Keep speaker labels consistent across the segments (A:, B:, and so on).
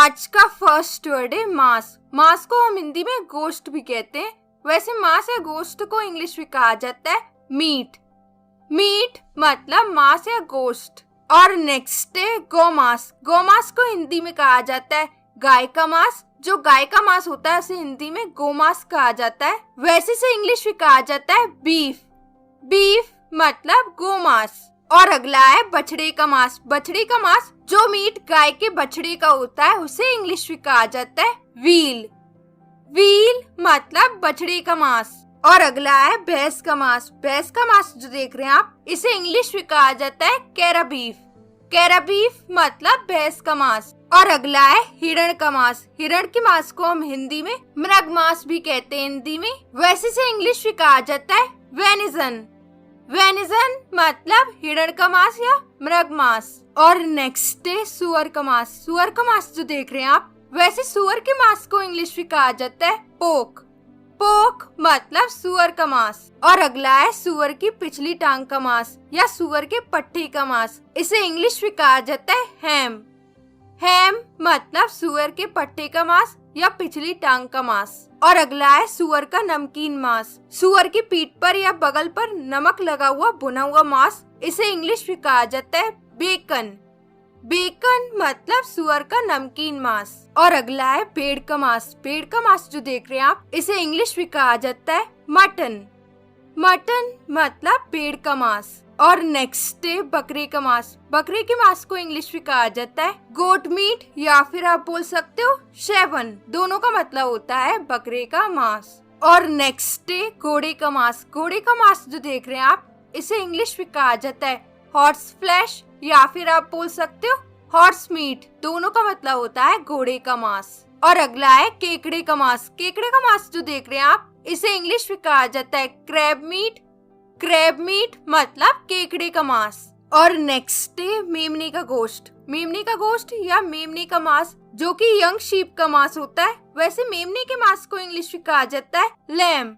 A: आज का first word है मांस। मांस को हम हिंदी में गोश्त भी कहते हैं। वैसे मांस या गोश्त को इंग्लिश में कहा जाता है मीट। मीट मतलब मांस या गोश्त। और नेक्स्ट है गौमांस। गौमांस को हिंदी में कहा जाता है गाय का मांस। जो गाय का मांस होता है उसे हिंदी में गोमांस कहा जाता है। वैसे से इंग्लिश में कहा जाता है बीफ। बीफ मतलब गोमांस। और अगला है बछड़े का मांस। बछड़े का मांस जो मीट गाय के बछड़े का होता है उसे इंग्लिश में कहा जाता है व्हील। व्हील मतलब बछड़े का मांस। और अगला है भैंस का मांस। भैंस का मांस जो देख रहे हैं आप, इसे इंग्लिश में कहा जाता है कैरा बीफ। कैरा बीफ मतलब भैंस का मांस। और अगला है हिरण का मांस। हिरण के मांस को हम हिंदी में मृग मांस भी कहते हैं हिंदी में। वैसे से इंग्लिश में कहा जाता है वेनिजन। वेनिजन मतलब हिरण का मांस या मृग मांस। और नेक्स्ट है सुअर का मांस। सुअर का मांस जो देख रहे हैं आप, वैसे सुअर के मांस को इंग्लिश में कहा जाता है पोक। पोक मतलब सुअर का मांस। और अगला है सुअर की पिछली टांग का मांस या सुअर के पट्टे का मांस। इसे इंग्लिश में कहा जाता है हैम। हैम मतलब सुअर के पट्टे का मांस या पिछली टांग का मांस। और अगला है सुअर का नमकीन मांस। सुअर की पीठ पर या बगल पर नमक लगा हुआ भुना हुआ मांस, इसे इंग्लिश में कहा जाता है बेकन। बेकन मतलब सुअर का नमकीन मांस। और अगला है भेड़ का मांस। भेड़ का मांस जो देख रहे हैं आप, इसे इंग्लिश में कहा जाता है मटन। मटन मतलब भेड़ का मांस। और नेक्स्ट है बकरे का मांस। बकरे के मांस को इंग्लिश में कहा जाता है गोट मीट या फिर आप बोल सकते हो शेवन। दोनों का मतलब होता है बकरे का मांस। और नेक्स्ट है घोड़े का मांस। घोड़े का मांस जो देख रहे हैं आप, इसे इंग्लिश में कहा जाता है हॉर्स फ्लैश या फिर आप बोल सकते हो हॉर्स मीट। दोनों का मतलब होता है घोड़े का मांस। और अगला है केकड़े का मांस। केकड़े का मांस जो देख रहे हैं आप, इसे इंग्लिश में कहा जाता है क्रैब मीट। क्रैब मीट मतलब केकड़े का मांस। और नेक्स्ट है मेमने का गोश्त। मेमने का गोश्त या मेमने का मांस जो कि यंग शीप का मांस होता है। वैसे मेमने के मांस को इंग्लिश में कहा जाता है लैम।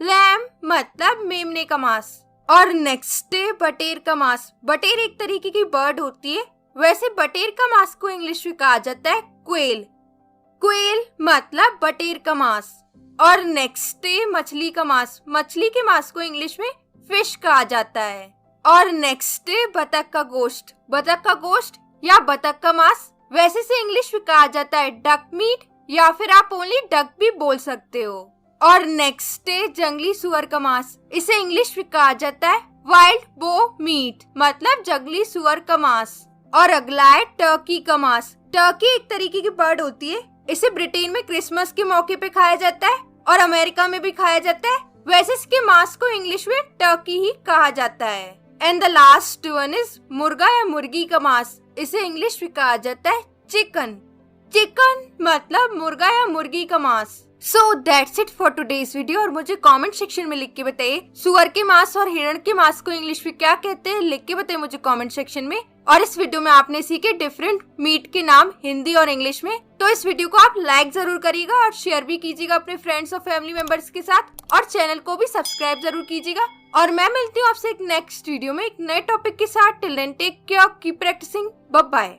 A: लैम मतलब मेमने का मांस। और नेक्स्ट है बटेर का मांस। बटेर एक तरीके की बर्ड होती है। वैसे बटेर का मांस को इंग्लिश में कहा जाता है क्वेल। क्वेल मतलब बटेर का मांस। और नेक्स्ट है मछली का मांस। मछली के मांस को इंग्लिश में फिश कहा जाता है। और नेक्स्ट है बतख का गोश्त। बतख का गोश्त या बतख का मांस, वैसे से इंग्लिश में कहा जाता है डक मीट या फिर आप ओनली डक भी बोल सकते हो। और नेक्स्ट है जंगली सुअर का मांस। इसे इंग्लिश में कहा जाता है वाइल्ड बो मीट मतलब जंगली सुअर का मांस। और अगला है टर्की का मांस। टर्की एक तरीके की बर्ड होती है। इसे ब्रिटेन में क्रिसमस के मौके पे खाया जाता है और अमेरिका में भी खाया जाता है। वैसे इसके मांस को इंग्लिश में टर्की ही कहा जाता है। And the last one is मुर्गा या मुर्गी का मांस। इसे इंग्लिश में कहा जाता है चिकन। चिकन मतलब मुर्गा या मुर्गी का मांस। So that's it for today's video. और मुझे कमेंट सेक्शन में लिख के बताइए सुअर के मांस और हिरण के मांस को इंग्लिश में क्या कहते हैं। लिख के बताइए मुझे कमेंट सेक्शन में। और इस वीडियो में आपने सीखे डिफरेंट मीट के नाम हिंदी और इंग्लिश में। तो इस वीडियो को आप लाइक जरूर करिएगा और शेयर भी कीजिएगा अपने फ्रेंड्स और फैमिली मेंबर्स के साथ। और चैनल को भी सब्सक्राइब जरूर कीजिएगा। और मैं मिलती हूँ आपसे एक नेक्स्ट वीडियो में एक नए टॉपिक के साथ। Till then take care, keep practising, bye bye.